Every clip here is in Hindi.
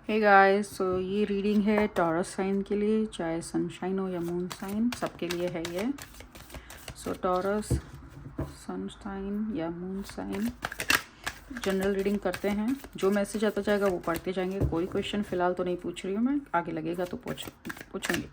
हे गाइस, सो ये रीडिंग है टॉरस साइन के लिए, चाहे सनशाइन हो या मून साइन, सबके लिए है ये। सो टॉरस, सनशाइन या मून साइन, जनरल रीडिंग करते हैं। जो मैसेज आता जाएगा वो पढ़ते जाएंगे। कोई क्वेश्चन फ़िलहाल तो नहीं पूछ रही हूँ मैं, आगे लगेगा तो पूछेंगे।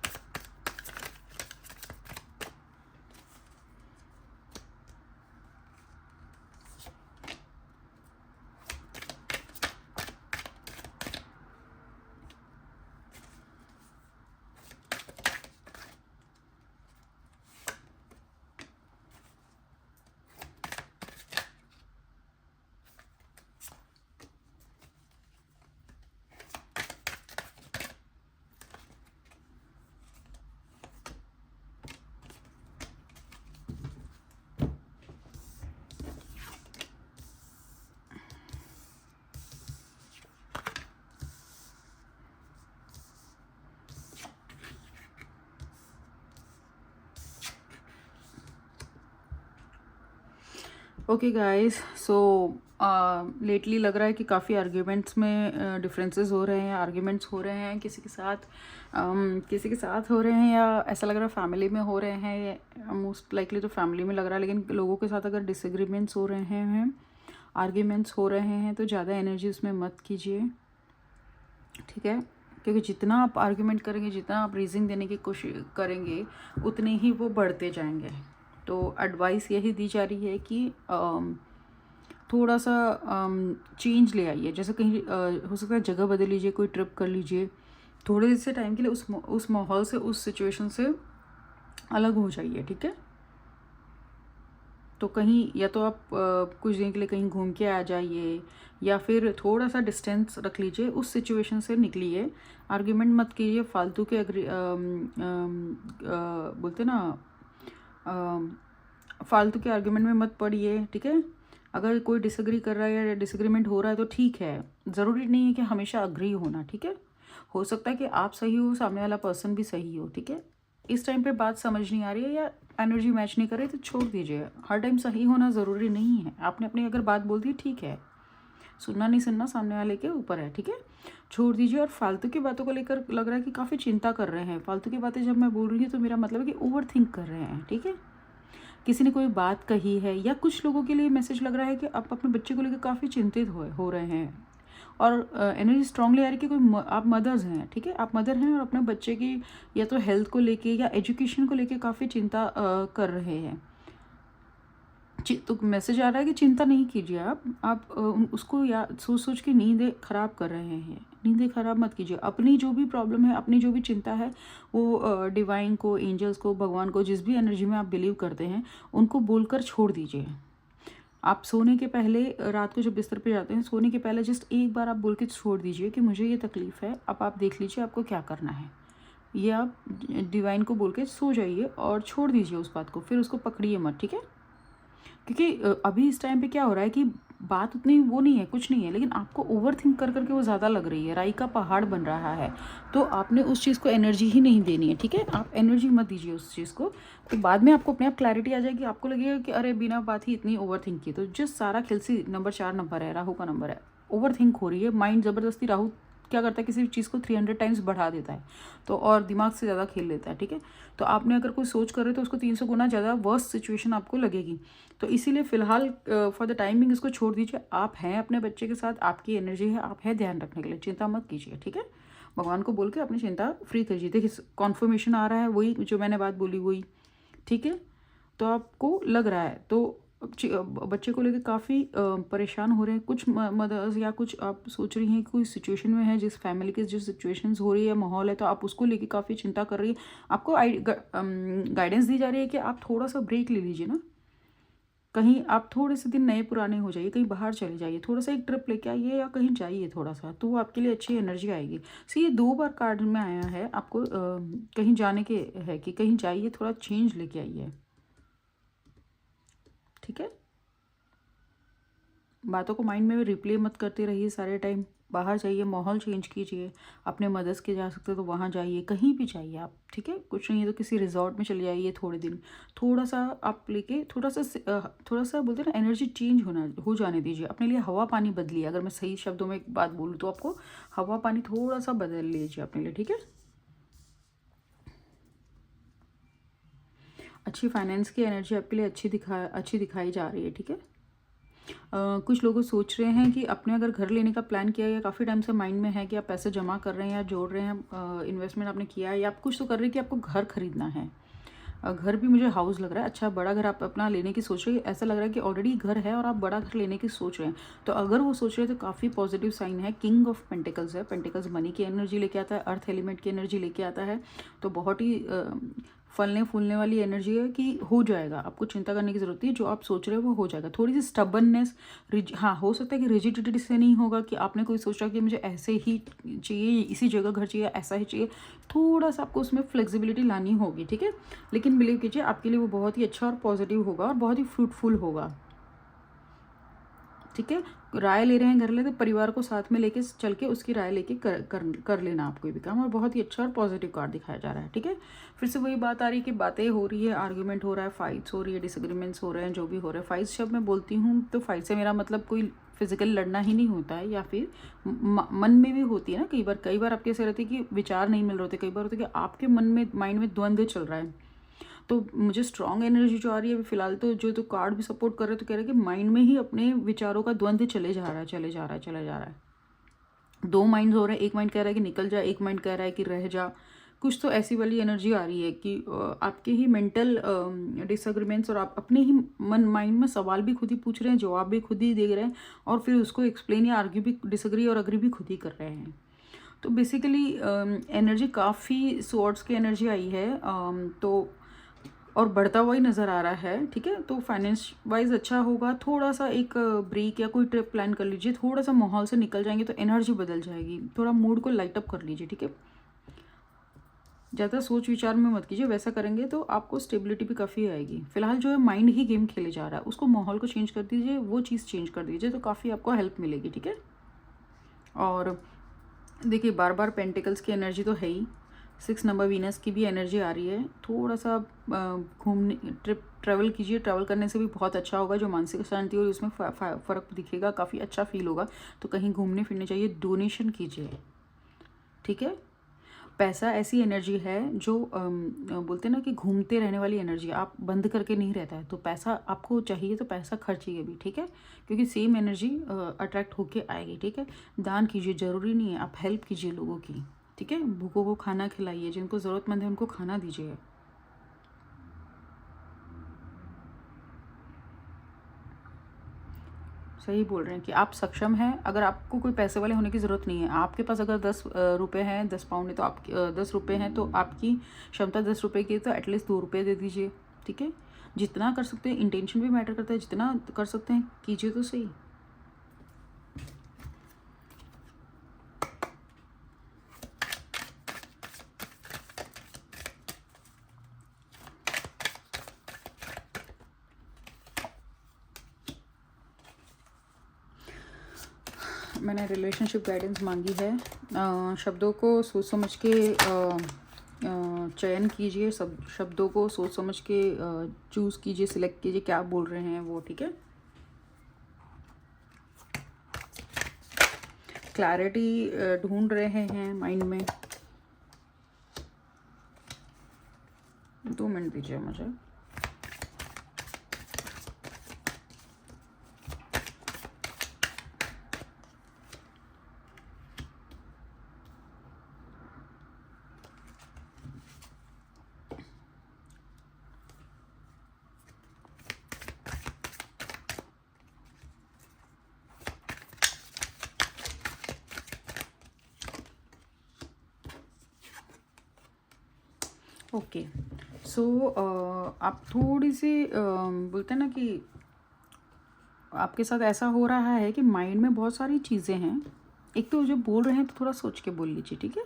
ओके गाइस, सो लेटली लग रहा है कि काफ़ी आर्ग्यूमेंट्स में डिफरेंसेस हो रहे हैं, आर्ग्यूमेंट्स हो रहे हैं किसी के साथ हो रहे हैं, या ऐसा लग रहा है फैमिली में हो रहे हैं। मोस्ट लाइकली तो फैमिली में लग रहा है, लेकिन लोगों के साथ अगर डिसएग्रीमेंट्स हो रहे हैं, आर्ग्यूमेंट्स हो रहे हैं, तो ज़्यादा एनर्जी उसमें मत कीजिए, ठीक है। क्योंकि जितना आप आर्ग्यूमेंट करेंगे, जितना आप रीज़न देने की कोशिश करेंगे, उतने ही वो बढ़ते जाएंगे। तो एडवाइस यही दी जा रही है कि थोड़ा सा चेंज ले आइए। जैसे कहीं हो सकता है जगह बदल लीजिए, कोई ट्रिप कर लीजिए, थोड़े से टाइम के लिए उस माहौल से, उस सिचुएशन से अलग हो जाइए, ठीक है। तो कहीं या तो आप कुछ दिन के लिए कहीं घूम के आ जाइए, या फिर थोड़ा सा डिस्टेंस रख लीजिए, उस सिचुएशन से निकलिए। आर्ग्यूमेंट मत कीजिए, फालतू के बोलते ना, फालतू के आर्ग्यूमेंट में मत पड़िए, ठीक है। अगर कोई डिसएग्री कर रहा है या डिसएग्रीमेंट हो रहा है तो ठीक है, ज़रूरी नहीं है कि हमेशा अग्री होना, ठीक है। हो सकता है कि आप सही हो, सामने वाला पर्सन भी सही हो, ठीक है। इस टाइम पे बात समझ नहीं आ रही है या एनर्जी मैच नहीं कर रही तो छोड़ दीजिए। हर टाइम सही होना ज़रूरी नहीं है। आपने अपनी अगर बात बोल दी, ठीक है, सुनना नहीं सुनना सामने वाले के ऊपर है, ठीक है, छोड़ दीजिए। और फालतू की बातों को लेकर लग रहा है कि काफ़ी चिंता कर रहे हैं। फालतू की बातें जब मैं बोल रही हूँ तो मेरा मतलब है कि ओवर थिंक कर रहे हैं, ठीक है। किसी ने कोई बात कही है, या कुछ लोगों के लिए मैसेज लग रहा है कि आप अपने बच्चे को लेकर काफ़ी चिंतित हो रहे हैं, और एनर्जी स्ट्रांगली आ रही है कि आप मदर्स हैं, ठीक है, आप मदर हैं और अपने बच्चे की या तो हेल्थ को लेके या एजुकेशन को लेके काफ़ी चिंता कर रहे हैं। तो मैसेज आ रहा है कि चिंता नहीं कीजिए, आप उसको या सोच सोच के नींदें खराब कर रहे हैं। नींदें खराब मत कीजिए। अपनी जो भी प्रॉब्लम है, अपनी जो भी चिंता है, वो डिवाइन को, एंजल्स को, भगवान को, जिस भी एनर्जी में आप बिलीव करते हैं, उनको बोलकर छोड़ दीजिए। आप सोने के पहले, रात को जब बिस्तर पे जाते हैं, सोने के पहले जस्ट एक बार आप बोल के छोड़ दीजिए कि मुझे ये तकलीफ़ है, अब आप देख लीजिए आपको क्या करना है। ये आप डिवाइन को बोल के सो जाइए और छोड़ दीजिए उस बात को, फिर उसको पकड़िए मत, ठीक है। क्योंकि अभी इस टाइम पे क्या हो रहा है कि बात उतनी वो नहीं है, कुछ नहीं है, लेकिन आपको ओवर थिंक कर करके वो ज़्यादा लग रही है, राई का पहाड़ बन रहा है। तो आपने उस चीज़ को एनर्जी ही नहीं देनी है, ठीक है। आप एनर्जी मत दीजिए उस चीज़ को। तो बाद में आपको अपने आप क्लैरिटी आ जाएगी, आपको लगेगा कि अरे बिना बात ही इतनी ओवर थिंक की। तो जिस सारा खिलसी नंबर 4 नंबर है, राहु का नंबर है, ओवर थिंक हो रही है। माइंड ज़बरदस्ती, राहु क्या करता है, किसी भी चीज़ को 300 टाइम्स बढ़ा देता है, तो और दिमाग से ज़्यादा खेल लेता है, ठीक है। तो आपने अगर कोई सोच कर रहे हो तो उसको 300 गुना ज़्यादा वर्स्ट सिचुएशन आपको लगेगी। तो इसीलिए फ़िलहाल फॉर द टाइमिंग इसको छोड़ दीजिए। आप हैं अपने बच्चे के साथ, आपकी एनर्जी है, आप है ध्यान रखने के लिए, चिंता मत कीजिए, ठीक है। भगवान को बोल के अपनी चिंता फ्री करिए। देखिए कॉन्फर्मेशन आ रहा है, वही जो मैंने बात बोली वही, ठीक है। तो आपको लग रहा है तो बच्चे को लेकर काफ़ी परेशान हो रहे हैं। कुछ मदर्स या कुछ आप सोच रही हैं कि कोई सिचुएशन में है, जिस फैमिली के जिस सिचुएशंस हो रही है, माहौल है, तो आप उसको लेके काफ़ी चिंता कर रही है। आपको गाइडेंस दी जा रही है कि आप थोड़ा सा ब्रेक ले लीजिए ना, कहीं आप थोड़े से दिन नए पुराने हो जाइए, कहीं बाहर चले जाइए, थोड़ा सा एक ट्रिप लेके आइए या कहीं जाइए थोड़ा सा, तो वो आपके लिए अच्छी एनर्जी आएगी। सी ये 2 बार कार्ड में आया है आपको, कहीं जाने के है कि कहीं जाइए, थोड़ा चेंज लेके आइए, ठीक है। बातों को माइंड में रिप्ले मत करते रहिए सारे टाइम, बाहर जाइए, माहौल चेंज कीजिए, अपने मदर्स के जा सकते हो तो वहाँ जाइए, कहीं भी जाइए आप, ठीक है। कुछ नहीं है तो किसी रिजॉर्ट में चले जाइए थोड़े दिन, थोड़ा सा आप लेके थोड़ा सा बोलते हैं ना, एनर्जी चेंज हो जाने दीजिए अपने लिए। हवा पानी बदलिए, अगर मैं सही शब्दों में एक बात बोलूँ तो आपको हवा पानी थोड़ा सा बदल लीजिए अपने लिए, ठीक है। अच्छी फाइनेंस की एनर्जी आपके लिए अच्छी दिखाई जा रही है, ठीक है। कुछ लोग सोच रहे हैं कि अपने अगर घर लेने का प्लान किया है या काफ़ी टाइम से माइंड में है कि आप पैसे जमा कर रहे हैं या जोड़ रहे हैं, इन्वेस्टमेंट आपने किया है या आप कुछ तो कर रहे हैं कि आपको घर खरीदना है। घर भी मुझे हाउस लग रहा है, अच्छा बड़ा घर आप अपना लेने की सोच रहे हैं। ऐसा लग रहा है कि ऑलरेडी घर है और आप बड़ा घर लेने की सोच रहे हैं। तो अगर वो सोच रहे हैं तो काफ़ी पॉजिटिव साइन है। किंग ऑफ पेंटिकल्स है, पेंटिकल्स मनी की एनर्जी लेके आता है, अर्थ एलिमेंट की एनर्जी लेके आता है। तो बहुत ही फलने फूलने वाली एनर्जी है कि हो जाएगा, आपको चिंता करने की ज़रूरत नहीं है, जो आप सोच रहे हो वो हो जाएगा। थोड़ी सी स्टबननेस, हाँ हो सकता है कि रिजिडिटी से नहीं होगा कि आपने कोई सोचा कि मुझे ऐसे ही चाहिए, इसी जगह घर चाहिए, ऐसा ही चाहिए। थोड़ा सा आपको उसमें फ्लेक्सिबिलिटी लानी होगी, ठीक है। लेकिन बिलीव कीजिए आपके लिए वो बहुत ही अच्छा और पॉजिटिव होगा और बहुत ही फ्रूटफुल होगा, ठीक है। राय ले रहे हैं घर ले तो परिवार को साथ में लेके चल के उसकी राय लेके कर लेना आप कोई भी काम, और बहुत ही अच्छा और पॉजिटिव कार्ड दिखाया जा रहा है, ठीक है। फिर से वही बात आ रही है कि बातें हो रही है, आर्ग्यूमेंट हो रहा है, फाइट्स हो रही है, डिसएग्रीमेंट्स हो रहे हैं, जो भी हो रहा है। फाइट्स जब मैं बोलती हूँ तो फाइट से मेरा मतलब कोई फिजिकल लड़ना ही नहीं होता है, या फिर मन में भी होती है ना कई बार आपके ऐसे रहते हैं कि विचार नहीं मिल रहे होते, कई बार होते हैं कि आपके मन में माइंड में द्वंद्व चल रहा है। तो मुझे स्ट्रॉन्ग एनर्जी जो आ रही है फिलहाल, तो जो तो कार्ड भी सपोर्ट कर रहे हैं, तो कह रहे हैं कि माइंड में ही अपने विचारों का द्वंद्व चले जा रहा है, चले जा रहा है, चले जा रहा है। दो माइंड हो रहे हैं, एक माइंड कह रहा है कि निकल जा, एक माइंड कह रहा है कि रह जा। कुछ तो ऐसी वाली एनर्जी आ रही है कि आपके ही मेंटल डिसएग्रीमेंट्स, और आप अपने ही माइंड में सवाल भी खुद ही पूछ रहे हैं, जवाब भी खुद ही दे रहे हैं, और फिर उसको एक्सप्लेन या आर्ग्यू भी, डिसएग्री और अग्री भी खुद ही कर रहे हैं। तो बेसिकली एनर्जी काफ़ी स्वॉर्ड्स की एनर्जी आई है, तो और बढ़ता हुआ ही नज़र आ रहा है, ठीक है। तो फाइनेंस वाइज अच्छा होगा। थोड़ा सा एक ब्रेक या कोई ट्रिप प्लान कर लीजिए, थोड़ा सा माहौल से निकल जाएंगे तो एनर्जी बदल जाएगी, थोड़ा मूड को लाइट अप कर लीजिए, ठीक है। ज़्यादा सोच विचार में मत कीजिए, वैसा करेंगे तो आपको स्टेबिलिटी भी काफ़ी आएगी। फिलहाल जो है माइंड ही गेम खेले जा रहा है, उसको माहौल को चेंज कर दीजिए, वो चीज़ चेंज कर दीजिए, तो काफ़ी आपको हेल्प मिलेगी, ठीक है। और देखिए बार बार पेंटिकल्स की एनर्जी तो है ही, 6 नंबर वीनस की भी एनर्जी आ रही है। थोड़ा सा घूमने ट्रैवल कीजिए, ट्रैवल करने से भी बहुत अच्छा होगा, जो मानसिक शांति हो उसमें फ़र्क दिखेगा, काफ़ी अच्छा फील होगा। तो कहीं घूमने फिरने चाहिए, डोनेशन कीजिए, ठीक है। पैसा ऐसी एनर्जी है जो बोलते हैं ना कि घूमते रहने वाली एनर्जी, आप बंद करके नहीं रहता है। तो पैसा आपको चाहिए तो पैसा खर्चिए भी, ठीक है, क्योंकि सेम एनर्जी अट्रैक्ट होके आएगी, ठीक है। दान कीजिए, ज़रूरी नहीं है, आप हेल्प कीजिए लोगों की, ठीक है। भूखों को खाना खिलाइए, जिनको ज़रूरतमंद है उनको खाना दीजिए। सही बोल रहे हैं कि आप सक्षम हैं। अगर आपको कोई पैसे वाले होने की ज़रूरत नहीं है, आपके पास अगर 10 रुपये हैं, 10 पाउंड है, तो आप 10 रुपये हैं तो आपकी क्षमता 10 रुपये की है, तो एटलीस्ट 2 रुपये दे दीजिए, ठीक है। जितना कर सकते हैं, इंटेंशन भी मैटर करता है, जितना कर सकते हैं कीजिए तो सही। मैंने रिलेशनशिप गाइडेंस मांगी है। शब्दों को सोच समझ के चयन कीजिए, सब शब्दों को सोच समझ के चूज़ कीजिए, सिलेक्ट कीजिए क्या बोल रहे हैं वो, ठीक है। क्लैरिटी ढूंढ रहे हैं माइंड में। 2 मिनट दीजिए मुझे। ओके, सो आप थोड़ी सी बोलते हैं ना कि आपके साथ ऐसा हो रहा है कि माइंड में बहुत सारी चीज़ें हैं। एक तो जो बोल रहे हैं तो थोड़ा सोच के बोल लीजिए, ठीक है।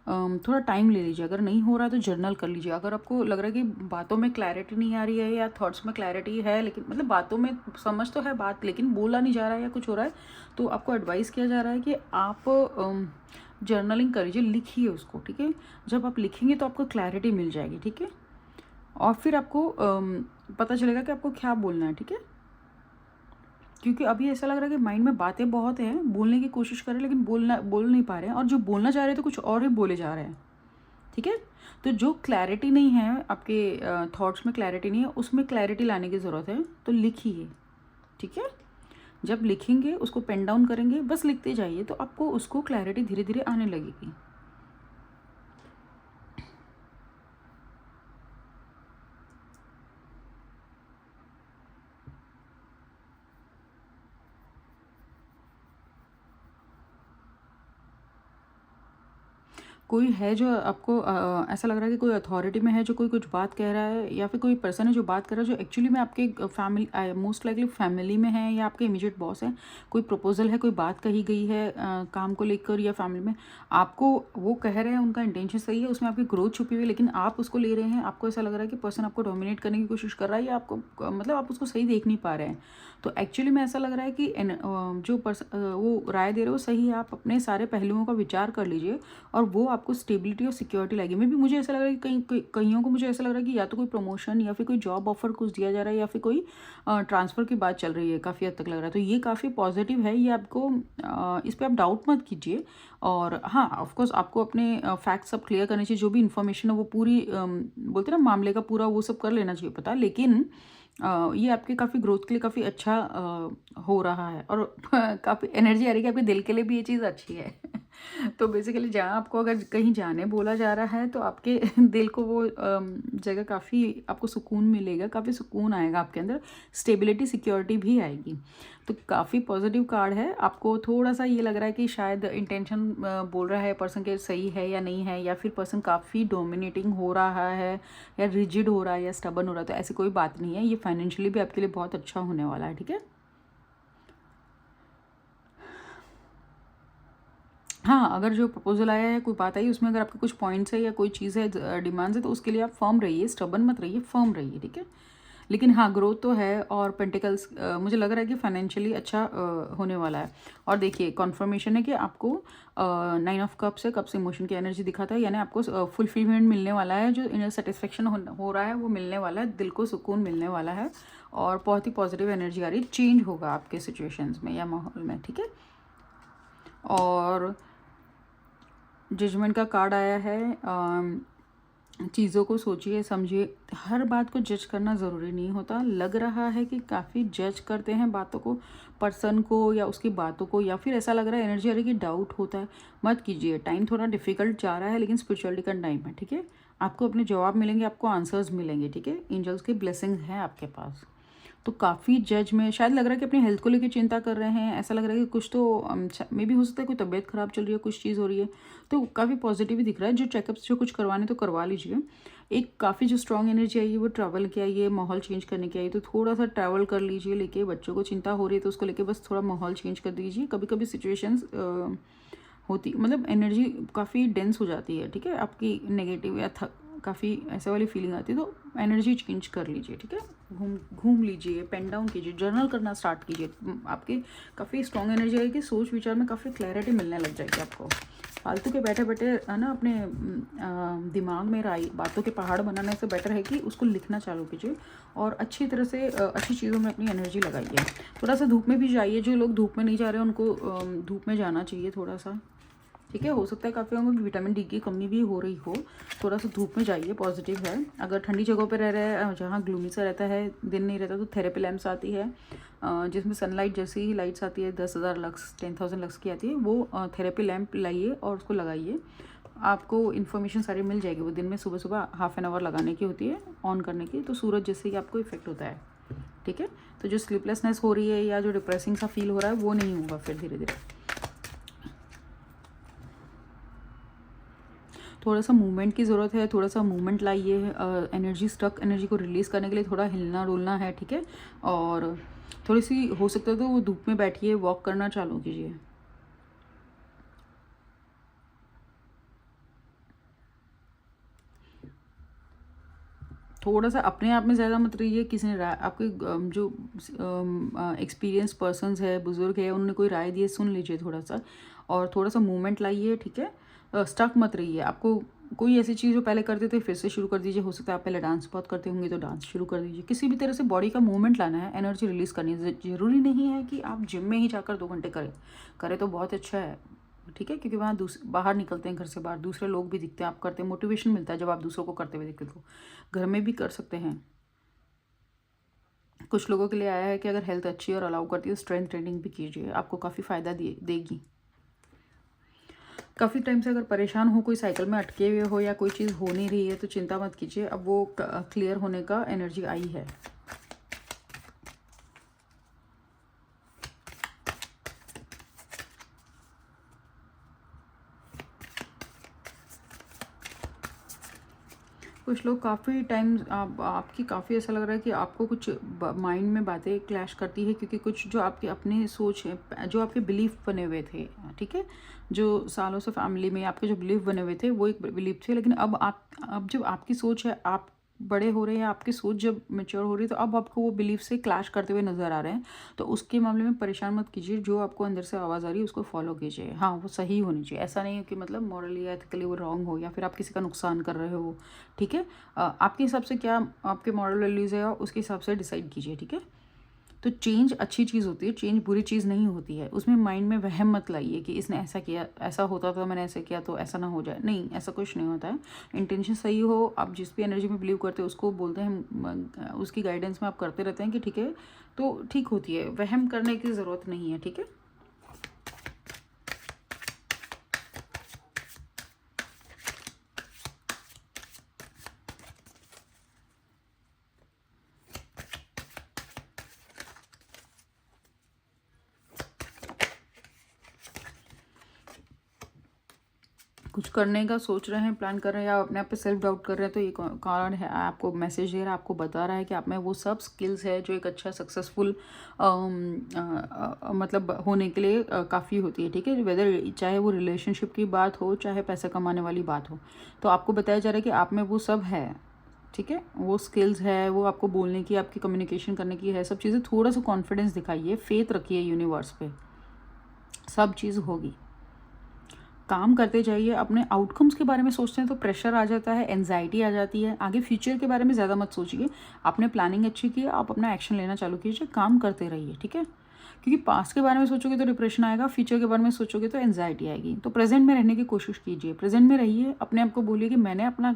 थोड़ा टाइम ले लीजिए। अगर नहीं हो रहा है तो जर्नल कर लीजिए। अगर आपको लग रहा है कि बातों में क्लैरिटी नहीं आ रही है या थॉट्स में क्लैरिटी है, लेकिन मतलब बातों में समझ तो है बात लेकिन बोला नहीं जा रहा है या कुछ हो रहा है, तो आपको एडवाइस किया जा रहा है कि आप जर्नलिंग कर लीजिए, लिखिए उसको, ठीक है। जब आप लिखेंगे तो आपको क्लैरिटी मिल जाएगी, ठीक है। और फिर आपको पता चलेगा कि आपको क्या बोलना है, ठीक है। क्योंकि अभी ऐसा लग रहा है कि माइंड में बातें बहुत हैं, बोलने की कोशिश कर रहे हैं लेकिन बोल नहीं पा रहे हैं, और जो बोलना चाह रहे हैं तो कुछ और ही बोले जा रहे हैं, ठीक है। तो जो क्लैरिटी नहीं है आपके थॉट्स में, क्लैरिटी नहीं है, उसमें क्लैरिटी लाने की ज़रूरत है। तो लिखिए, ठीक है। जब लिखेंगे उसको पेन डाउन करेंगे, बस लिखते जाइए, तो आपको उसको क्लैरिटी धीरे धीरे आने लगेगी। कोई है जो आपको ऐसा लग रहा है कि कोई अथॉरिटी में है जो कोई कुछ बात कह रहा है, या फिर कोई पर्सन है जो बात कर रहा है जो एक्चुअली में आपके फैमिली, मोस्ट लाइकली फैमिली में है या आपके इमीडिएट बॉस है। कोई प्रपोजल है, कोई बात कही गई है काम को लेकर या फैमिली में, आपको वो कह रहे हैं, उनका इंटेंशन सही है, उसमें आपकी ग्रोथ छुपी हुई है, लेकिन आप उसको ले रहे हैं। आपको ऐसा लग रहा है कि पर्सन आपको डोमिनेट करने की कोशिश कर रहा है, या आपको मतलब आप उसको सही देख नहीं पा रहे हैं। तो एक्चुअली में ऐसा लग रहा है कि जो वो राय दे रहे हो सही है, आप अपने सारे पहलुओं का विचार कर लीजिए और वो आपको स्टेबिलिटी और सिक्योरिटी लाएगी। मे भी मुझे ऐसा लग रहा है कि कईयों को मुझे ऐसा लग रहा है कि या तो कोई प्रमोशन या फिर कोई जॉब ऑफर कुछ दिया जा रहा है, या फिर कोई ट्रांसफ़र की बात चल रही है, काफ़ी हद तक लग रहा है। तो ये काफ़ी पॉजिटिव है, ये आपको इस पर आप डाउट मत कीजिए। और हाँ, ऑफकोर्स आपको अपने फैक्ट्स सब क्लियर करने चाहिए, जो भी इन्फॉर्मेशन है वो पूरी बोलते हैं ना मामले का पूरा वो सब कर लेना चाहिए पता, लेकिन ये आपके काफ़ी ग्रोथ के लिए काफ़ी अच्छा हो रहा है, और काफ़ी एनर्जी आ रही है कि आपके दिल के लिए भी ये चीज़ अच्छी है। तो बेसिकली जहाँ आपको अगर कहीं जाने बोला जा रहा है तो आपके दिल को वो जगह काफ़ी आपको सुकून मिलेगा, काफ़ी सुकून आएगा आपके अंदर, स्टेबिलिटी सिक्योरिटी भी आएगी। तो काफ़ी पॉजिटिव कार्ड है। आपको थोड़ा सा ये लग रहा है कि शायद इंटेंशन बोल रहा है पर्सन के सही है या नहीं है, या फिर पर्सन काफ़ी डोमिनेटिंग हो रहा है या रिजिड हो रहा है या स्टबन हो रहा है, तो ऐसी कोई बात नहीं है। ये फाइनेंशियली भी आपके लिए बहुत अच्छा होने वाला है, ठीक है। हाँ, अगर जो प्रपोजल आया है, कोई बात आई, उसमें अगर आपके कुछ पॉइंट्स है या कोई चीज़ है, डिमांड्स है, तो उसके लिए आप फर्म रहिए, स्टबन मत रहिए, फर्म रहिए, ठीक है। लेकिन हाँ, ग्रोथ तो है, और पेंटिकल्स मुझे लग रहा है कि फाइनेंशियली अच्छा होने वाला है। और देखिए कॉन्फर्मेशन है कि आपको 9 ऑफ कप्स है, कप्स इमोशन की एनर्जी दिखाता है, यानी आपको फुलफिलमेंट मिलने वाला है, जो इनर सेटिस्फेक्शन हो रहा है वो मिलने वाला है, दिल को सुकून मिलने वाला है, और बहुत ही पॉजिटिव एनर्जी आ रही है, चेंज होगा आपके सिचुएशंस में या माहौल में, ठीक है। और जजमेंट का कार्ड आया है। चीज़ों को सोचिए समझिए, हर बात को जज करना ज़रूरी नहीं होता। लग रहा है कि काफ़ी जज करते हैं बातों को, पर्सन को या उसकी बातों को, या फिर ऐसा लग रहा है एनर्जी आ रही है कि डाउट होता है, मत कीजिए। टाइम थोड़ा डिफिकल्ट जा रहा है, लेकिन स्पिरिचुअलिटी का टाइम है, ठीक है। आपको अपने जवाब मिलेंगे, आपको आंसर्स मिलेंगे, ठीक है। एंजल्स की ब्लेसिंग्स हैं आपके पास। तो काफ़ी जज में शायद लग रहा है कि अपनी हेल्थ को लेकर चिंता कर रहे हैं। ऐसा लग रहा है कि कुछ तो मे भी हो सकता है कोई तबीयत ख़राब चल रही है, कुछ चीज़ हो रही है, तो काफ़ी पॉजिटिव ही दिख रहा है। जो चेकअप्स जो कुछ करवाने तो करवा लीजिए। एक काफ़ी जो स्ट्रॉन्ग एनर्जी आई है वो ट्रैवल की आई है, माहौल चेंज करने की आई, तो थोड़ा सा ट्रैवल कर लीजिए लेके। बच्चों को चिंता हो रही है तो उसको लेके बस थोड़ा माहौल चेंज कर दीजिए। कभी कभी सिचुएशंस होती, मतलब एनर्जी काफ़ी डेंस हो जाती है, ठीक है, आपकी नेगेटिव या काफ़ी ऐसे वाली फीलिंग आती है, तो एनर्जी चेंज कर लीजिए, ठीक है। घूम लीजिए, पेन डाउन कीजिए, जर्नल करना स्टार्ट कीजिए। आपके काफ़ी स्ट्रॉन्ग एनर्जी आएगी, सोच विचार में काफ़ी क्लैरिटी मिलने लग जाएगी आपको। फालतू के बैठे बैठे है ना अपने दिमाग में बातों के पहाड़ बनाने से बेटर है कि उसको लिखना चालू कीजिए, और अच्छी तरह से अच्छी चीज़ों में अपनी एनर्जी लगाइए। थोड़ा सा धूप में भी जाइए, जो लोग धूप में नहीं जा रहे हैं उनको धूप में जाना चाहिए थोड़ा सा, ठीक है। हो सकता है काफ़ी लोगों को विटामिन डी की कमी भी हो रही हो, थोड़ा सा धूप में जाइए, पॉजिटिव है। अगर ठंडी जगहों पर रह रहे हैं जहाँ ग्लूमी सा रहता है, दिन नहीं रहता, तो थेरेपी लैम्प्स आती है जिसमें सनलाइट जैसी ही लाइट्स आती है, 10,000 लक्स 10,000 लक्स की आती है, वो थेरेपी लैम्प लाइए और उसको लगाइए। आपको इन्फॉर्मेशन सारी मिल जाएगी। वो दिन में सुबह सुबह हाफ एन आवर लगाने की होती है, ऑन करने की, तो सूरज जैसे ही आपको इफेक्ट होता है, ठीक है। तो जो स्लीपलेसनेस हो रही है या जो डिप्रेसिंग सा फील हो रहा है वो नहीं होगा फिर धीरे धीरे। थोड़ा सा मूवमेंट की ज़रूरत है, थोड़ा सा मूवमेंट लाइए। एनर्जी स्टक एनर्जी को रिलीज़ करने के लिए थोड़ा हिलना डुलना है, ठीक है। और थोड़ी सी हो सकता है तो वो धूप में बैठिए, वॉक करना चालू कीजिए। थोड़ा सा अपने आप में ज़्यादा मत रहिए। किसी ने राय आपके जो एक्सपीरियंस पर्सन्स है, बुजुर्ग है, उन्होंने कोई राय दी है, सुन लीजिए थोड़ा सा, और थोड़ा सा मूवमेंट लाइए, ठीक है। स्टक मत रहिए। आपको कोई ऐसी चीज़ जो पहले करते थे फिर से शुरू कर दीजिए। हो सकता है आप पहले डांस बहुत करते होंगे तो डांस शुरू कर दीजिए। किसी भी तरह से बॉडी का मूवमेंट लाना है, एनर्जी रिलीज़ करनी है। ज़रूरी नहीं है कि आप जिम में ही जाकर 2 घंटे करें तो बहुत अच्छा है, ठीक है, क्योंकि वहाँ बाहर निकलते हैं, घर से बाहर दूसरे लोग भी दिखते हैं, आप करते हैं, मोटिवेशन मिलता है जब आप दूसरों को करते हुए दिखते हो। तो घर में भी कर सकते हैं। कुछ लोगों के लिए आया है कि अगर हेल्थ अच्छी और अलाउ करती है तो स्ट्रेंथ ट्रेनिंग भी कीजिए, आपको काफ़ी फ़ायदा देगी। काफ़ी टाइम से अगर परेशान हो, कोई साइकिल में अटके हुए हो या कोई चीज़ हो नहीं रही है तो चिंता मत कीजिए, अब वो क्लियर होने का एनर्जी आई है। कुछ लोग काफ़ी टाइम आपकी काफ़ी ऐसा लग रहा है कि आपको कुछ माइंड में बातें क्लैश करती है, क्योंकि कुछ जो आपके अपने सोच है, जो आपके बिलीफ बने हुए थे, ठीक है, जो सालों से फैमिली में आपके जो बिलीफ बने हुए थे वो एक बिलीफ थे, लेकिन अब जब आपकी सोच है, आप बड़े हो रहे हैं, आपकी सोच जब मेच्योर हो रही है, तो अब आपको वो बिलीफ से क्लैश करते हुए नज़र आ रहे हैं। तो उसके मामले में परेशान मत कीजिए। जो आपको अंदर से आवाज़ आ रही है उसको फॉलो कीजिए। हाँ, वो सही होनी चाहिए। ऐसा नहीं है कि मतलब मॉरली या एथिकली वो रॉन्ग हो या फिर आप किसी का नुकसान कर रहे हो, ठीक है। आपके हिसाब से क्या आपके मॉरल वैल्यूज़ है, उसके हिसाब से डिसाइड कीजिए, ठीक है। तो चेंज अच्छी चीज़ होती है, चेंज बुरी चीज़ नहीं होती है। उसमें माइंड में वहम मत लाइए कि इसने ऐसा किया, ऐसा होता तो मैंने ऐसे किया तो ऐसा ना हो जाए। नहीं, ऐसा कुछ नहीं होता है। इंटेंशन सही हो, आप जिस भी एनर्जी में बिलीव करते हो उसको बोलते हैं, उसकी गाइडेंस में आप करते रहते हैं कि ठीक है, तो ठीक होती है। वहम करने की ज़रूरत नहीं है, ठीक है। कुछ करने का सोच रहे हैं, प्लान कर रहे हैं, या अपने आप पे सेल्फ डाउट कर रहे हैं, तो ये कारण है, आपको मैसेज दे रहा है, आपको बता रहा है कि आप में वो सब स्किल्स है जो एक अच्छा सक्सेसफुल मतलब होने के लिए काफ़ी होती है, ठीक है। वेदर चाहे वो रिलेशनशिप की बात हो, चाहे पैसा कमाने वाली बात हो, तो आपको बताया जा रहा है कि आप में वो सब है, ठीक है। वो स्किल्स है, वो आपको बोलने की, आपकी कम्युनिकेशन करने की है, सब चीज़ें। थोड़ा सा कॉन्फिडेंस दिखाइए, फेथ रखिए यूनिवर्स पे, सब चीज़ होगी। काम करते जाइए। अपने आउटकम्स के बारे में सोचते हैं तो प्रेशर आ जाता है, एंजाइटी आ जाती है। आगे फ्यूचर के बारे में ज़्यादा मत सोचिए। आपने प्लानिंग अच्छी की, आप अपना एक्शन लेना चालू कीजिए, काम करते रहिए, ठीक है। क्योंकि पास्ट के बारे में सोचोगे तो डिप्रेशन आएगा, फ्यूचर के बारे में सोचोगे तो एंजाइटी आएगी। तो प्रेजेंट में रहने की कोशिश कीजिए, प्रेजेंट में रहिए। अपने आप को बोलिए कि मैं अपना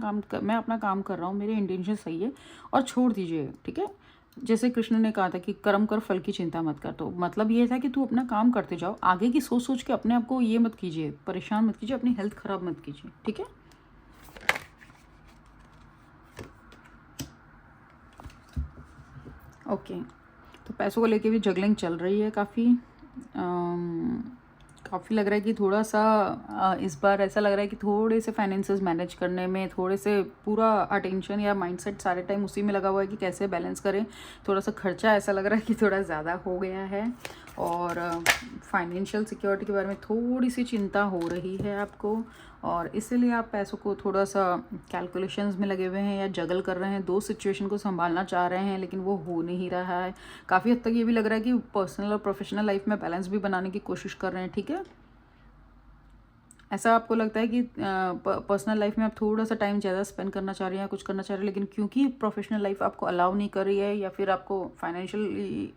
काम कर रहा हूँ, मेरे इंटेंशन सही है, और छोड़ दीजिए, ठीक है। जैसे कृष्ण ने कहा था कि कर्म कर, फल की चिंता मत कर। तो मतलब ये था कि तू अपना काम करते जाओ, आगे की सोच सोच के अपने आप को ये मत कीजिए, परेशान मत कीजिए, अपनी हेल्थ खराब मत कीजिए, ठीक है। ओके, तो पैसों को लेके भी जगलिंग चल रही है काफ़ी। काफ़ी लग रहा है कि थोड़ा सा इस बार ऐसा लग रहा है कि थोड़े से फाइनेंसेस मैनेज करने में थोड़े से पूरा अटेंशन या माइंडसेट सारे टाइम उसी में लगा हुआ है कि कैसे बैलेंस करें। थोड़ा सा खर्चा ऐसा लग रहा है कि थोड़ा ज़्यादा हो गया है, और फाइनेंशियल सिक्योरिटी के बारे में थोड़ी सी चिंता हो रही है आपको, और इसीलिए आप पैसों को थोड़ा सा कैलकुलेशंस में लगे हुए हैं या जगल कर रहे हैं। 2 सिचुएशन को संभालना चाह रहे हैं लेकिन वो हो नहीं रहा है। काफ़ी हद तक ये भी लग रहा है कि पर्सनल और प्रोफेशनल लाइफ में बैलेंस भी बनाने की कोशिश कर रहे हैं, ठीक है। ऐसा आपको लगता है कि पर्सनल लाइफ में आप थोड़ा सा टाइम ज़्यादा स्पेंड करना चाह रहे हैं, कुछ करना चाह रहे हैं, लेकिन क्योंकि प्रोफेशनल लाइफ आपको अलाउ नहीं कर रही है, या फिर आपको फाइनेंशियली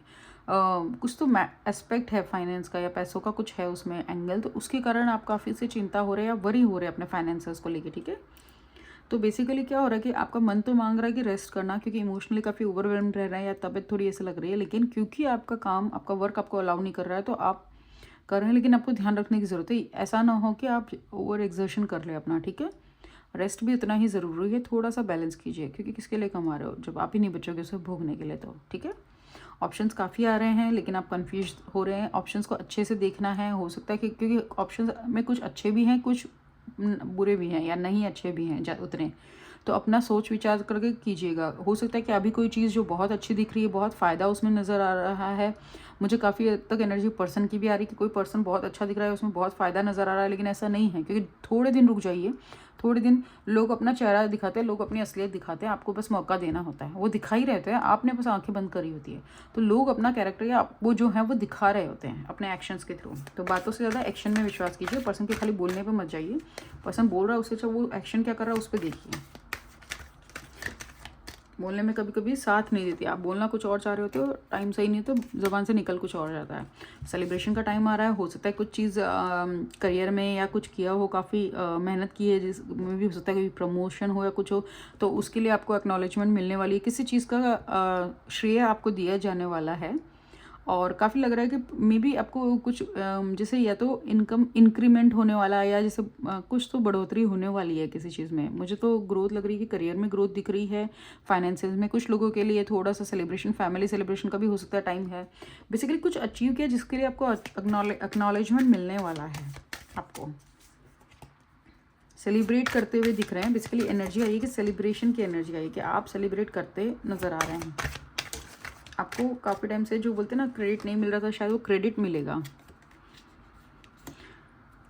कुछ तो एस्पेक्ट है फाइनेंस का या पैसों का कुछ है उसमें एंगल, तो उसके कारण आप काफ़ी से चिंता हो रहे हैं या वरी हो रहे हैं अपने फाइनेंसेस को लेके, ठीक है। तो बेसिकली क्या हो रहा है कि आपका मन तो मांग रहा है कि रेस्ट करना, क्योंकि इमोशनली काफ़ी ओवरवेल्म्ड रह रहे हैं या तबीयत थोड़ी ऐसे लग रही है, लेकिन क्योंकि आपका काम, आपका वर्क आपको अलाउ नहीं कर रहा है तो आप कर रहे हैं, लेकिन आपको ध्यान रखने की ज़रूरत है। ऐसा ना हो कि आप ओवर एक्सर्शन कर ले अपना, ठीक है। रेस्ट भी उतना ही ज़रूरी है, थोड़ा सा बैलेंस कीजिए, क्योंकि किसके लिए कमा रहे हो जब आप ही नहीं बचोगे उसे भोगने के लिए, तो ठीक है। ऑप्शंस काफ़ी आ रहे हैं लेकिन आप कंफ्यूज हो रहे हैं। ऑप्शंस को अच्छे से देखना है, हो सकता है कि क्योंकि ऑप्शंस में कुछ अच्छे भी हैं, कुछ बुरे भी हैं या नहीं अच्छे भी हैं उतने, तो अपना सोच विचार करके कीजिएगा। हो सकता है कि अभी कोई चीज़ जो बहुत अच्छी दिख रही है, बहुत फ़ायदा उसमें नज़र आ रहा है, मुझे काफ़ी हद तक एनर्जी पर्सन की भी आ रही है कि कोई पर्सन बहुत अच्छा दिख रहा है, उसमें बहुत फ़ायदा नज़र आ रहा है, लेकिन ऐसा नहीं है। क्योंकि थोड़े दिन रुक जाइए, थोड़े दिन लोग अपना चेहरा दिखाते हैं, लोग अपनी असलियत दिखाते हैं, आपको बस मौका देना होता है। वो दिखा ही रहते हैं, आपने बस आंखें बंद करी होती है। तो लोग अपना कैरेक्टर या वो जो है वो दिखा रहे होते हैं अपने एक्शंस के थ्रू। तो बातों से ज़्यादा एक्शन में विश्वास कीजिए, पर्सन के खाली बोलने पर मत जाइए। पर्सन बोल रहा है उससे अच्छा वो एक्शन क्या कर रहा है उस पर देखिए। बोलने में कभी कभी साथ नहीं देती, आप बोलना कुछ और चाह रहे होते हो, टाइम सही नहीं तो ज़बान से निकल कुछ और जाता है। सेलिब्रेशन का टाइम आ रहा है, हो सकता है कुछ चीज़ करियर में या कुछ किया हो, काफ़ी मेहनत की है जिसमें भी हो सकता है कोई प्रमोशन हो या कुछ हो, तो उसके लिए आपको एक्नॉलेजमेंट मिलने वाली है, किसी चीज़ का श्रेय आपको दिया जाने वाला है। और काफ़ी लग रहा है कि मे बी आपको कुछ जैसे या तो इनकम इंक्रीमेंट होने वाला है या जैसे कुछ तो बढ़ोतरी होने वाली है किसी चीज़ में। मुझे तो ग्रोथ लग रही है कि करियर में ग्रोथ दिख रही है, फाइनेंशियल में कुछ लोगों के लिए थोड़ा सा सेलिब्रेशन, फैमिली सेलिब्रेशन का भी हो सकता है टाइम है। बेसिकली कुछ अचीव किया जिसके लिए आपको एक्नॉलेजमेंट मिलने वाला है। आपको सेलिब्रेट करते हुए दिख रहे हैं। बेसिकली एनर्जी आई है कि सेलिब्रेशन की एनर्जी आई है कि आप सेलिब्रेट करते नज़र आ रहे हैं। आपको काफ़ी टाइम से जो बोलते हैं ना क्रेडिट नहीं मिल रहा था, शायद वो क्रेडिट मिलेगा।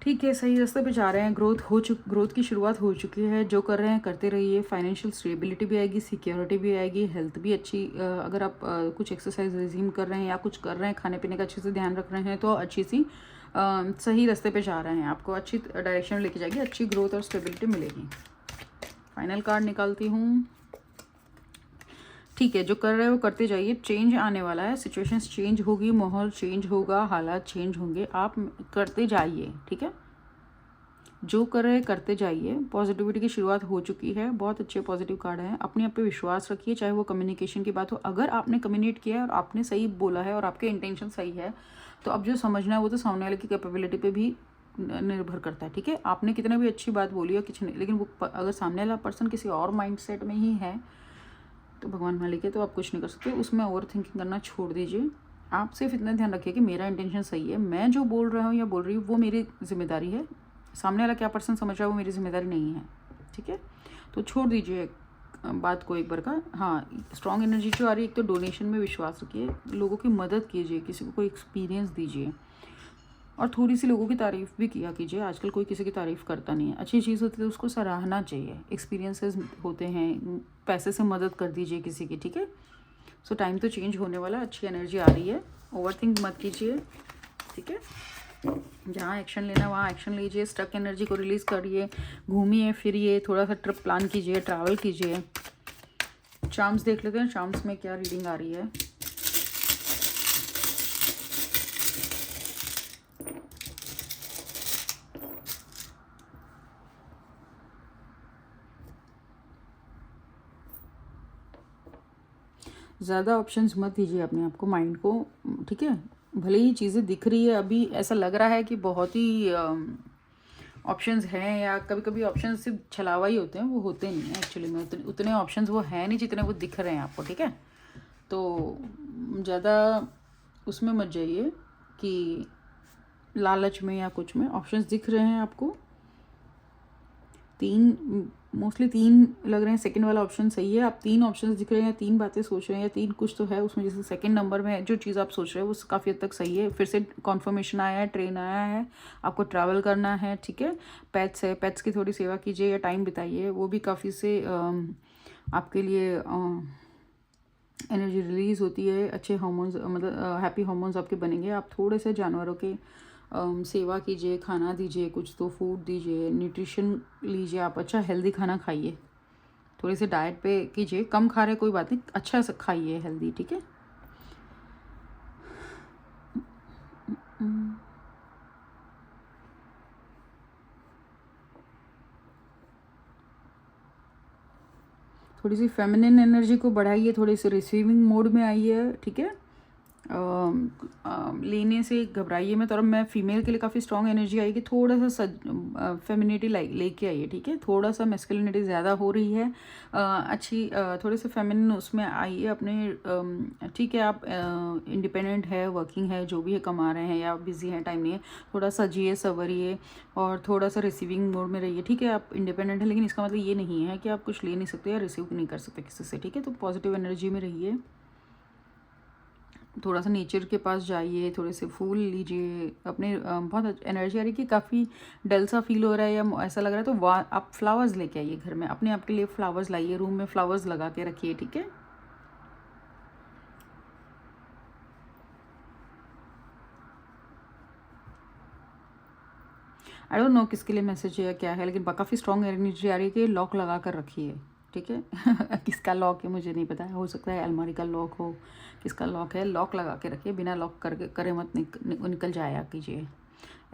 ठीक है, सही रास्ते पे जा रहे हैं। ग्रोथ की शुरुआत हो चुकी है। जो कर रहे हैं करते रहिए। फाइनेंशियल स्टेबिलिटी भी आएगी, सिक्योरिटी भी आएगी, हेल्थ भी अच्छी। अगर आप कुछ एक्सरसाइज रिज्यूम कर रहे हैं या कुछ कर रहे हैं, खाने पीने का अच्छे से ध्यान रख रहे हैं, तो अच्छी सी सही रास्ते पे जा रहे हैं। आपको अच्छी डायरेक्शन लेके जाएगी, अच्छी ग्रोथ और स्टेबिलिटी मिलेगी। फाइनल कार्ड निकालती हूँ। ठीक है, जो कर रहे हो वो करते जाइए। चेंज आने वाला है, सिचुएशंस चेंज होगी, माहौल चेंज होगा, हालात चेंज होंगे, आप करते जाइए। ठीक है, जो कर रहे हैं करते जाइए। पॉजिटिविटी की शुरुआत हो चुकी है, बहुत अच्छे पॉजिटिव कार्ड हैं। अपने आप पे विश्वास रखिए, चाहे वो कम्युनिकेशन की बात हो। अगर आपने कम्युनिकेट किया है और आपने सही बोला है और आपके इंटेंशन सही है, तो अब जो समझना है वो तो सामने वाले की कैपेबिलिटी पे भी निर्भर करता है। ठीक है, आपने कितने भी अच्छी बात बोली है किसी ने, लेकिन वो अगर सामने वाला पर्सन किसी और माइंडसेट में ही है तो भगवान मालिक है, तो आप कुछ नहीं कर सकते। उसमें ओवर थिंकिंग करना छोड़ दीजिए। आप सिर्फ इतना ध्यान रखिए कि मेरा इंटेंशन सही है, मैं जो बोल रहा हूँ या बोल रही हूँ वो मेरी जिम्मेदारी है। सामने वाला क्या पर्सन समझ रहा है वो मेरी जिम्मेदारी नहीं है। ठीक है, तो छोड़ दीजिए बात को एक बार का। हाँ, स्ट्रॉन्ग एनर्जी जो आ रही है, एक तो डोनेशन में विश्वास रखिए, लोगों की मदद कीजिए, किसी को कोई एक्सपीरियंस दीजिए और थोड़ी सी लोगों की तारीफ़ भी किया कीजिए। आजकल कोई किसी की तारीफ़ करता नहीं है। अच्छी चीज़ होती है तो उसको सराहना चाहिए। एक्सपीरियंसेस होते हैं, पैसे से मदद कर दीजिए किसी की। ठीक है, सो टाइम तो चेंज होने वाला, अच्छी एनर्जी आ रही है। ओवर थिंक मत कीजिए। ठीक है, जहाँ एक्शन लेना वहाँ एक्शन लीजिए। स्टक एनर्जी को रिलीज़ करिए, घूमिए फिरिए, थोड़ा सा ट्रिप प्लान कीजिए, ट्रैवल कीजिए। चार्म्स देख लेते हैं, चार्म्स में क्या रीडिंग आ रही है। ज़्यादा ऑप्शंस मत दीजिए अपने आप को, माइंड को। ठीक है, भले ही चीज़ें दिख रही है, अभी ऐसा लग रहा है कि बहुत ही ऑप्शंस हैं, या कभी कभी ऑप्शंस सिर्फ छलावा ही होते हैं, वो होते नहीं हैं एक्चुअली में। उतने ऑप्शंस वो हैं नहीं जितने वो दिख रहे हैं आपको। ठीक है, तो ज़्यादा उसमें मत जाइए कि लालच में या कुछ में। ऑप्शंस दिख रहे हैं आपको, मोस्टली तीन लग रहे हैं। सेकंड वाला ऑप्शन सही है। आप 3 ऑप्शंस दिख रहे हैं, 3 बातें सोच रहे हैं, या 3 कुछ तो है उसमें। जैसे सेकंड नंबर में जो चीज़ आप सोच रहे हैं वो काफ़ी हद तक सही है। फिर से कॉन्फर्मेशन आया है, ट्रेन आया है, आपको ट्रैवल करना है। ठीक है, पेट्स है, पेट्स की थोड़ी सेवा कीजिए या टाइम बिताइए, वो भी काफ़ी से आपके लिए एनर्जी रिलीज़ होती है। अच्छे हार्मोन्स, मतलब हैप्पी हार्मोन्स आपके बनेंगे। आप थोड़े से जानवरों के सेवा कीजिए, खाना दीजिए, कुछ तो फूड दीजिए, न्यूट्रिशन लीजिए। आप अच्छा हेल्दी खाना खाइए, थोड़ी सी डाइट पे कीजिए। कम खा रहे कोई बात नहीं, अच्छा से खाइए हेल्दी। ठीक है, थोड़ी सी फेमिनिन एनर्जी को बढ़ाइए, थोड़ी सी रिसीविंग मोड में आइए। ठीक है, लेने से घबराइए मत। और मैं फीमेल के लिए काफ़ी स्ट्रॉन्ग एनर्जी आएगी, थोड़ा सा फेमिनिटी लेके आइए। ठीक है, थोड़ा सा मैस्कुलिनिटी ज़्यादा हो रही है, अच्छी थोड़े से फेमिनिन उसमें आइए अपने। ठीक है, आप इंडिपेंडेंट है, वर्किंग है, जो भी है, कमा रहे हैं या बिजी हैं, टाइम नहीं है, थोड़ा सजिए संवरिए और थोड़ा सा रिसीविंग मोड में रहिए। ठीक है, आप इंडिपेंडेंट है, लेकिन इसका मतलब ये नहीं है कि आप कुछ ले नहीं सकते या रिसीव नहीं कर सकते किसी से। ठीक है, तो पॉजिटिव एनर्जी में रहिए। थोड़ा सा नेचर के पास जाइए, थोड़े से फूल लीजिए अपने। बहुत एनर्जी आ रही है कि काफ़ी डल सा फील हो रहा है या ऐसा लग रहा है, तो वहाँ आप फ्लावर्स लेके आइए घर में, अपने आप के लिए फ्लावर्स लाइए, रूम में फ्लावर्स लगा के रखिए, ठीक है। आई डोंट नो किसके लिए मैसेज है या क्या है, लेकिन काफ़ी स्ट्रॉन्ग एनर्जी आ रही है कि लॉक लगा कर रखिए, ठीक है। किसका लॉक है मुझे नहीं पता है, हो सकता है अलमारी का लॉक हो, किसका लॉक है, लॉक लगा के रखिए, बिना लॉक करके करे मत निकल जाया कीजिए।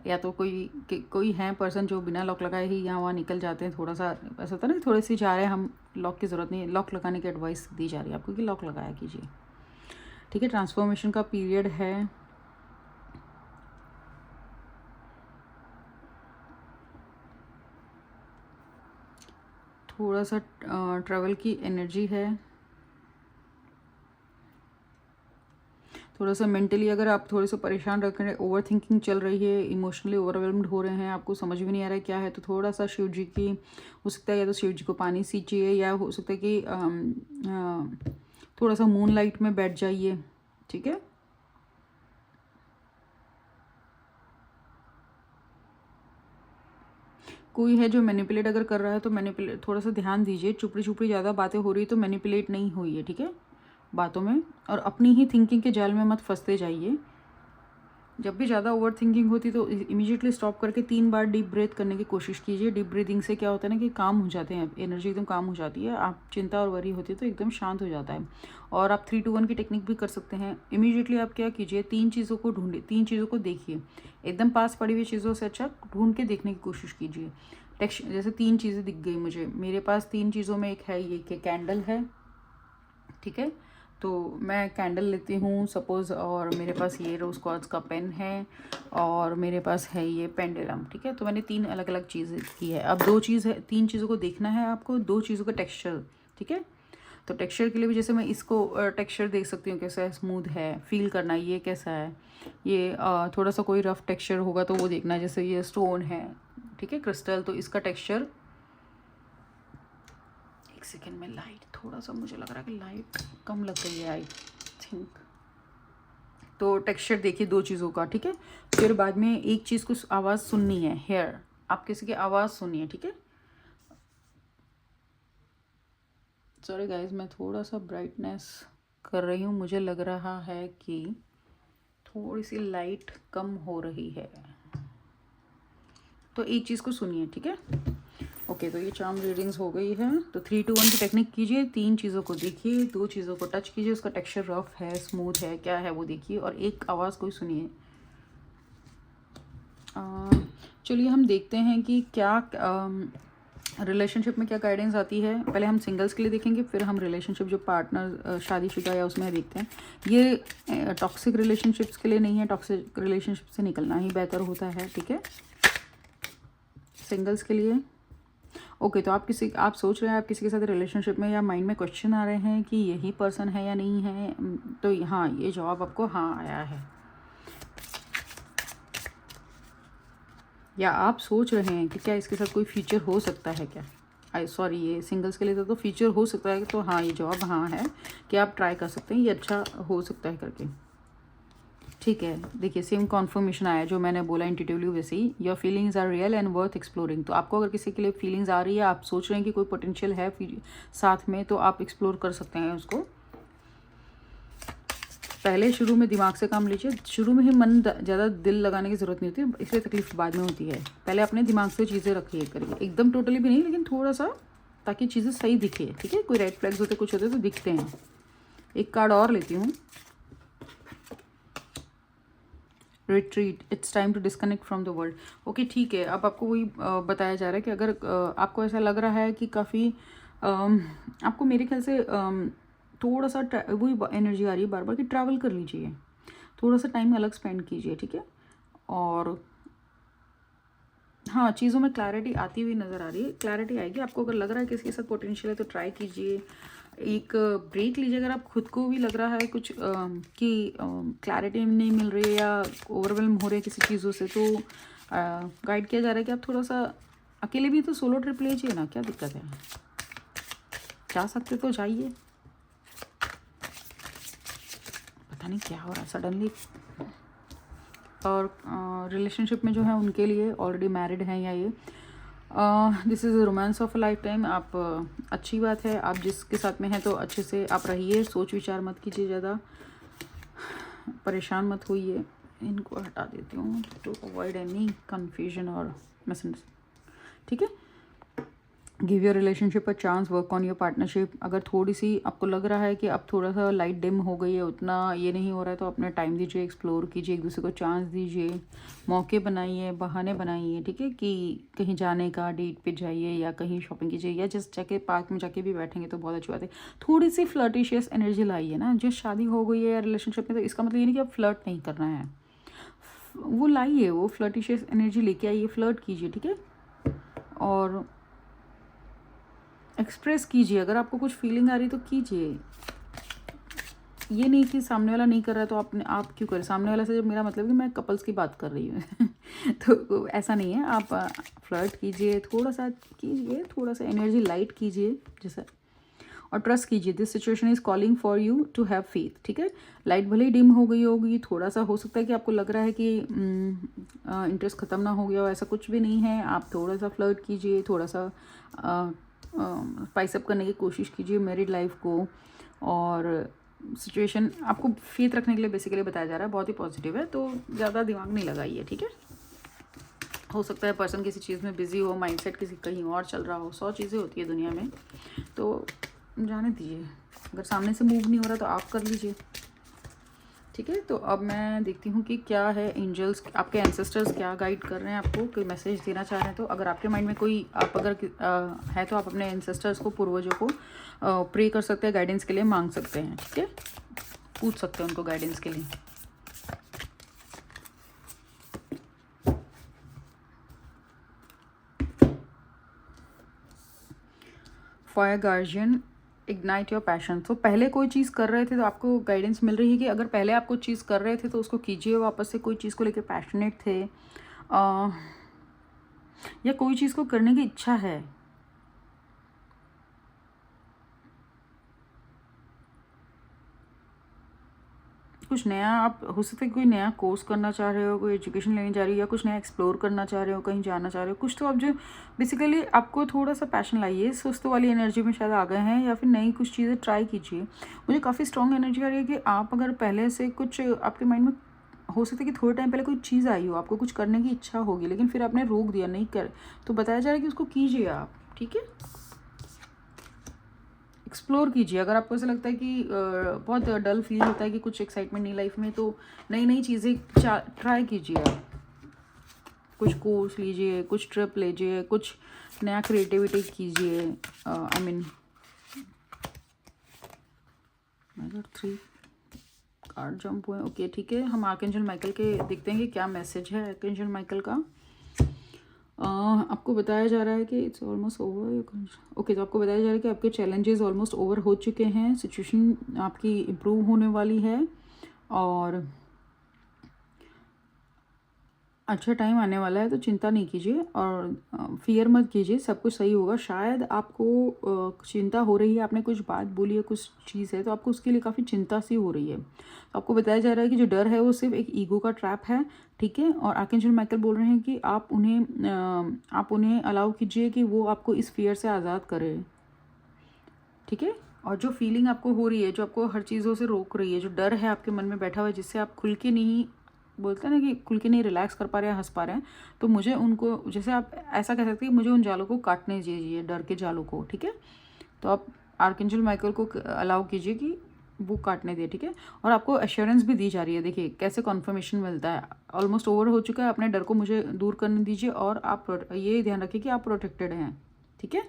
या तो कोई है पर्सन जो बिना लॉक लगाए ही यहाँ वहाँ निकल जाते हैं, थोड़ा सा ऐसा होता है ना, थोड़ी सी जा रहे हैं हम, लॉक की ज़रूरत नहीं है, लॉक लगाने की एडवाइस दी जा रही है आपको कि लॉक लगाया कीजिए, ठीक है। ट्रांसफॉर्मेशन का पीरियड है, थोड़ा सा ट्रैवल की एनर्जी है, थोड़ा सा मेंटली अगर आप थोड़े से परेशान रख रहे हैं, ओवर थिंकिंग चल रही है, इमोशनली ओवरवेलम्ड हो रहे हैं, आपको समझ भी नहीं आ रहा है क्या है, तो थोड़ा सा शिव जी की, हो सकता है या तो शिव जी को पानी सींचिए, या हो सकता है कि थोड़ा सा मून लाइट में बैठ जाइए, ठीक है। कोई है जो मैनिपुलेट अगर कर रहा है तो मैनिपुलेट, थोड़ा सा ध्यान दीजिए, चुपड़ी चुपड़ी ज़्यादा बातें हो रही है तो मैनिपुलेट नहीं हुई है, ठीक है, बातों में, और अपनी ही थिंकिंग के जाल में मत फंसते जाइए। जब भी ज़्यादा ओवर थिंकिंग होती तो इमीडिएटली स्टॉप करके 3 बार डीप ब्रेथ करने की कोशिश कीजिए। डीप ब्रीदिंग से क्या होता है ना कि काम हो जाते हैं, एनर्जी एकदम काम हो जाती है, आप चिंता और वरी होती है तो एकदम शांत हो जाता है। और आप 3-2-1 की टेक्निक भी कर सकते हैं। इमीडिएटली आप क्या कीजिए, 3 चीज़ों को ढूंढिए, 3 चीज़ों को देखिए, एकदम पास पड़ी हुई चीज़ों से अच्छा ढूंढ के देखने की कोशिश कीजिए। जैसे 3 चीज़ें दिख गई मुझे, मेरे पास 3 चीज़ों में एक है ये कि कैंडल है, ठीक है, तो मैं कैंडल लेती हूँ सपोज़, और मेरे पास ये रोज़ क्वार्ट्ज का पेन है, और मेरे पास है ये पेंडुलम, ठीक है। तो मैंने 3 अलग अलग चीज़ें की है। अब 2 चीज़ है, 3 चीज़ों को देखना है आपको, 2 चीज़ों का टेक्सचर, ठीक है। तो टेक्सचर के लिए भी जैसे मैं इसको टेक्सचर देख सकती हूँ कैसा है, स्मूथ है, फील करना ये कैसा है, ये थोड़ा सा कोई रफ टेक्सचर होगा तो वो देखना है, जैसे ये स्टोन है, ठीक है, क्रिस्टल, तो इसका टेक्सचर, एक सेकेंड में, लाइट थोड़ा सा मुझे लग रहा है कि लाइट कम लग गई है आई थिंक। तो टेक्सचर देखिए 2 चीज़ों का, ठीक है। फिर बाद में एक चीज़ को आवाज़ सुननी है, हेयर, आप किसी की आवाज़ सुनिए, ठीक है। सॉरी गाइज, मैं थोड़ा सा ब्राइटनेस कर रही हूँ, मुझे लग रहा है कि थोड़ी सी लाइट कम हो रही है, तो एक चीज़ को सुनिए, ठीक है। ओके, तो ये चार्म रीडिंग्स हो गई है। तो 3-2-1 की टेक्निक कीजिए, 3 चीज़ों को देखिए, 2 चीज़ों को टच कीजिए, उसका टेक्सचर रफ है, स्मूथ है, क्या है वो देखिए, और एक आवाज़ कोई सुनिए। चलिए हम देखते हैं कि क्या रिलेशनशिप में क्या गाइडेंस आती है। पहले हम सिंगल्स के लिए देखेंगे, फिर हम रिलेशनशिप जो पार्टनर शादीशुदा या उसमें देखते हैं। ये टॉक्सिक रिलेशनशिप्स के लिए नहीं है, टॉक्सिक रिलेशनशिप से निकलना ही बेहतर होता है, ठीक है, सिंगल्स के लिए। ओके, तो आप सोच रहे हैं आप किसी के साथ रिलेशनशिप में, या माइंड में क्वेश्चन आ रहे हैं कि यही पर्सन है या नहीं है, तो हाँ, ये जवाब आपको हाँ आया है। या आप सोच रहे हैं कि क्या इसके साथ कोई फीचर हो सकता है क्या, सॉरी, ये सिंगल्स के लिए तो फीचर हो सकता है, तो हाँ, ये जवाब हाँ है कि आप ट्राई कर सकते हैं, ये अच्छा हो सकता है करके, ठीक है। देखिए सेम कॉन्फर्मेशन आया जो मैंने बोला इंट्यूटिवली वैसे ही, your feelings are real and worth exploring. तो आपको अगर किसी के लिए फीलिंग्स आ रही है, आप सोच रहे हैं कि कोई पोटेंशियल है साथ में, तो आप एक्सप्लोर कर सकते हैं उसको। पहले शुरू में दिमाग से काम लीजिए, शुरू में ही मन ज़्यादा दिल लगाने की ज़रूरत नहीं होती, इसलिए तकलीफ बाद में होती है। पहले अपने दिमाग से चीज़ें रखिए करिए, एकदम टोटली भी नहीं, लेकिन थोड़ा सा, ताकि चीज़ें सही दिखे, ठीक है। कोई रेड फ्लैग्स होते कुछ होते तो दिखते हैं। एक कार्ड और लेती हूँ, retreat, it's time to disconnect from the world. Okay, ठीक है, अब आपको वही बताया जा रहा है कि अगर आपको ऐसा लग रहा है कि काफ़ी आपको मेरे ख्याल से थोड़ा सा वही एनर्जी आ रही है बार बार कि ट्रैवल कर लीजिए, थोड़ा सा टाइम अलग स्पेंड कीजिए, ठीक है। और हाँ, चीज़ों में क्लैरिटी आती हुई नज़र आ रही है, क्लैरिटी आएगी आपको। अगर लग रहा है कि इसके साथ पोटेंशियल है तो ट्राई कीजिए, एक ब्रेक लीजिए। अगर आप खुद को भी लग रहा है कुछ कि क्लैरिटी नहीं मिल रही है या ओवरवेलम हो रहे हैं किसी चीज़ों से, तो गाइड किया जा रहा है कि आप थोड़ा सा अकेले भी तो सोलो ट्रिप लीजिए ना, क्या दिक्कत है, जा सकते तो जाइए। पता नहीं क्या हो रहा है सडनली। और रिलेशनशिप में जो है उनके लिए ऑलरेडी मैरिड हैं या ये this is romance of a life time. आप अच्छी बात है, आप जिसके साथ में हैं तो अच्छे से आप रहिए, सोच विचार मत कीजिए, ज़्यादा परेशान मत होइए। इनको हटा देती हूँ टू अवॉइड एनी कन्फ्यूजन और मिसअंडरस्टैंडिंग। ठीक है, give your relationship a chance, work on your partnership. अगर थोड़ी सी आपको लग रहा है कि अब थोड़ा सा लाइट डिम हो गई है, उतना ये नहीं हो रहा है, तो अपना टाइम दीजिए, एक्सप्लोर कीजिए, एक दूसरे को चांस दीजिए, मौके बनाइए, बहाने बनाइए। ठीक है, कि कहीं जाने का, डेट पे जाइए या कहीं शॉपिंग कीजिए या जस्ट जाके पार्क में जाके भी बैठेंगे तो बहुत अच्छी बात है। थोड़ी सी फ्लर्टिशियस एनर्जी लाइए ना। जो शादी हो गई है या रिलेशनशिप में, तो इसका मतलब ये नहीं कि आप फ्लर्ट नहीं करना है, वो लाइए, वो फ्लर्टिशियस एनर्जी लेके आइए, फ्लर्ट कीजिए। ठीक है, और एक्सप्रेस कीजिए। अगर आपको कुछ फीलिंग आ रही तो कीजिए। ये नहीं कि सामने वाला नहीं कर रहा है तो आप क्यों करें। सामने वाला से जब मेरा मतलब कि मैं कपल्स की बात कर रही हूँ तो ऐसा नहीं है। आप फ्लर्ट कीजिए, थोड़ा सा कीजिए, थोड़ा सा एनर्जी लाइट कीजिए जैसा, और ट्रस्ट कीजिए। This situation is calling for you to have faith. ठीक है, लाइट भले ही डिम हो गई होगी, थोड़ा सा हो सकता है कि आपको लग रहा है कि इंटरेस्ट ख़त्म ना हो गया हो, ऐसा कुछ भी नहीं है। आप थोड़ा सा फ्लर्ट कीजिए, थोड़ा सा स्पाइस अप करने की कोशिश कीजिए मैरिड लाइफ को। और सिचुएशन आपको फेथ रखने के लिए बेसिकली बताया जा रहा है, बहुत ही पॉजिटिव है, तो ज़्यादा दिमाग नहीं लगाइए। ठीक है, हो सकता है पर्सन किसी चीज़ में बिजी हो, माइंडसेट किसी कहीं और चल रहा हो, 100 चीज़ें होती है दुनिया में, तो जाने दीजिए। अगर सामने से मूव नहीं हो रहा तो आप कर लीजिए। ठीक है, तो अब मैं देखती हूँ कि क्या है एंजल्स, आपके एंसेस्टर्स क्या गाइड कर रहे हैं आपको, कोई मैसेज देना चाह रहे हैं। तो अगर आपके माइंड में कोई आप अगर है तो आप अपने एंसेस्टर्स को, पूर्वजों को प्रे कर सकते हैं, गाइडेंस के लिए मांग सकते हैं। ठीक है, पूछ सकते हैं उनको गाइडेंस के लिए। Fire guardian, ignite your passion. तो पहले कोई चीज़ कर रहे थे तो आपको गाइडेंस मिल रही है कि अगर पहले आप कोई चीज़ कर रहे थे तो उसको कीजिए वापस से। कोई चीज़ को लेकर पैशनेट थे या कोई चीज़ को करने की इच्छा है, कुछ नया आप हो सकता है कोई नया कोर्स करना चाह रहे हो, कोई एजुकेशन लेने जा रही हो, या कुछ नया एक्सप्लोर करना चाह रहे हो, कहीं जाना चाह रहे हो कुछ। तो अब जो बेसिकली आपको थोड़ा सा पैशन लाइए, सुस्त वाली एनर्जी में शायद आ गए हैं, या फिर नई कुछ चीज़ें ट्राई कीजिए। मुझे काफ़ी स्ट्रॉन्ग एनर्जी आ रही है कि आप अगर पहले से कुछ आपके माइंड में हो सकता है कि थोड़े टाइम पहले कोई चीज़ आई हो, आपको कुछ करने की इच्छा होगी, लेकिन फिर आपने रोक दिया, नहीं कर, तो बताया जा रहा है कि उसको कीजिए आप। ठीक है, एक्सप्लोर कीजिए। अगर आपको ऐसा लगता है कि बहुत डल फील होता है कि कुछ एक्साइटमेंट नहीं लाइफ में, तो नई नई चीज़ें ट्राई कीजिए आप। कुछ कोर्स लीजिए, कुछ ट्रिप लीजिए, कुछ नया क्रिएटिविटी कीजिए। आई मीन 3 कार्ड जंप हुए। ओके, ठीक है, हम आर्कएंजल माइकल के देखते हैं कि क्या मैसेज है आर्कएंजल माइकल का। आपको बताया जा रहा है कि इट्स ऑलमोस्ट ओवर। ओके, तो आपको बताया जा रहा है कि आपके चैलेंजेस ऑलमोस्ट ओवर हो चुके हैं, सिचुएशन आपकी इम्प्रूव होने वाली है, और अच्छा टाइम आने वाला है। तो चिंता नहीं कीजिए और फियर मत कीजिए, सब कुछ सही होगा। शायद आपको चिंता हो रही है, आपने कुछ बात बोली है, कुछ चीज़ है, तो आपको उसके लिए काफ़ी चिंता सी हो रही है। तो आपको बताया जा रहा है कि जो डर है वो सिर्फ एक ईगो का ट्रैप है। ठीक है, और आर्कएंजल माइकल बोल रहे हैं कि आप उन्हें अलाउ कीजिए कि वो आपको इस फियर से आज़ाद करे। ठीक है, और जो फीलिंग आपको हो रही है, जो आपको हर चीज़ों से रोक रही है, जो डर है आपके मन में बैठा हुआ है, जिससे आप खुल के नहीं, बोलते हैं ना कि खुल के नहीं रिलैक्स कर पा रहे हैं, हंस पा रहे हैं, तो मुझे उनको, जैसे आप ऐसा कह सकते हैं, मुझे उन जालों को काटने दीजिए, डर के जालों को। ठीक है, तो आप आर्कएंजल माइकल को अलाउ कीजिए कि वो काटने दे। ठीक है, और आपको एश्योरेंस भी दी जा रही है। देखिए कैसे कॉन्फर्मेशन मिलता है, ऑलमोस्ट ओवर हो चुका है, अपने डर को मुझे दूर करने दीजिए, और आप ये ध्यान रखिए कि आप प्रोटेक्टेड हैं। ठीक है,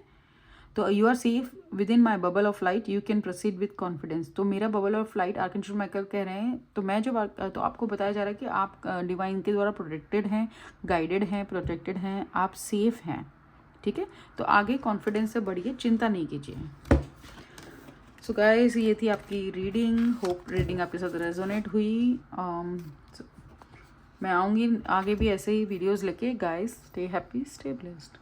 तो you are safe within my bubble of light, you can proceed with confidence. तो मेरा bubble of light archangel Michael कह रहे हैं, तो मैं जो तो आपको बताया जा रहा है कि आप डिवाइन के द्वारा प्रोटेक्टेड हैं, गाइडेड हैं, प्रोटेक्टेड हैं, आप सेफ हैं। ठीक है, तो आगे कॉन्फिडेंस से बढ़िए, चिंता नहीं कीजिए। सो गाइस, ये थी आपकी रीडिंग। होप रीडिंग आपके साथ रेजोनेट हुई। मैं आऊँगी आगे भी ऐसे ही वीडियोज़ लेके। Guys, stay happy, stay blessed.